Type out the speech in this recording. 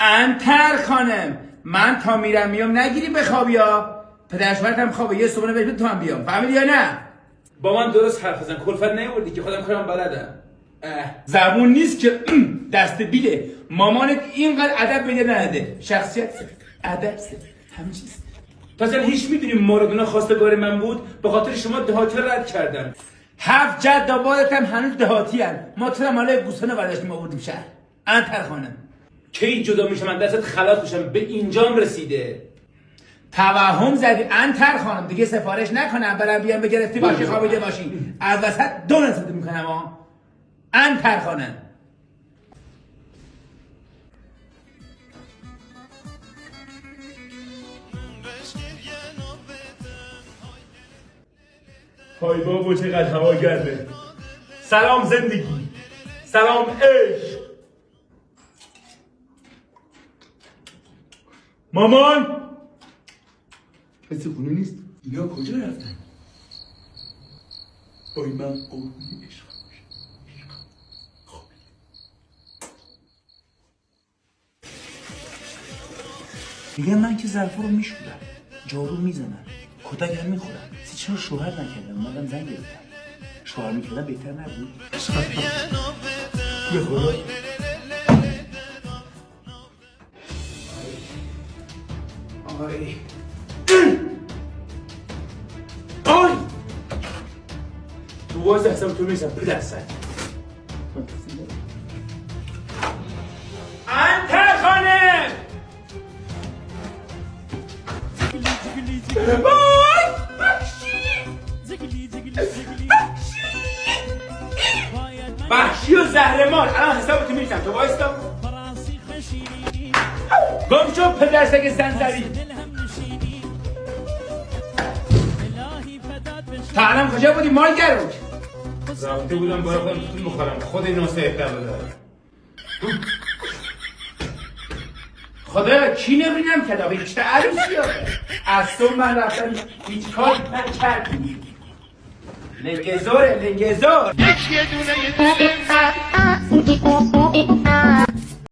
انتر خانم، من تا میرم میام نگیری بخوابی ها. پدر شوهرت هم خوابه، یه صبحونه بهت تو هم بیام، فهمیدی یا نه؟ با من درست حرف بزن، کلفت نیوردی که خودم کارم بلدم. زبون نیست که دست بیله. مامانت اینقدر ادب بده نداده، شخصیت سفت، ادب سفت، همه چیز. تو اصلا هیچ میدونی مارادونا خواستگار من بود؟ به خاطر شما دهاتی رد کردم. 7 جد آبادت هم هنوز دهاتی هن. ما تو هم حالا گوسفند برداشتیم آوردیم شهر. انتر خانم، کی جدا میشه من دستت خلاص میشم، به اینجام رسیده. توهم زدی انتر خانم، دیگه سفارش نکنم برم بیام بگرفتی باشی خوابیده باشی. از وسط دو نزد میکنم ها. انتر خانم. های بابا چقدر هوا گرمه. سلام زندگی، سلام عشق. مامان کسی خونه نیست؟ اینا کجا رفتن؟ وای من قربونی عشق. میگم من که ظرفا رو میشورم، جارو میزنم، کتک هم میخورم. چرا شوهر نکردم؟ اومدم زنگ گرفتم. شوهر میکردم بهتر نبود؟ بخورم. آی آی تو باز دستم تو میزم پدر سر. انتر خانم، وای وحشی و زهرمار. الان حسابتو میریزم، تو وایستا. گم شو پدر سگ زنزری. تا الان کجا بودی مال گروک؟ رفته بودم برای خودم توتون بخورم، خود این ناسه احتر بده. خدا کی نبینم که داغی چه عروسی آقه. از تو من رفتم هیچ کار نکردی. لنگزوره لنگزور.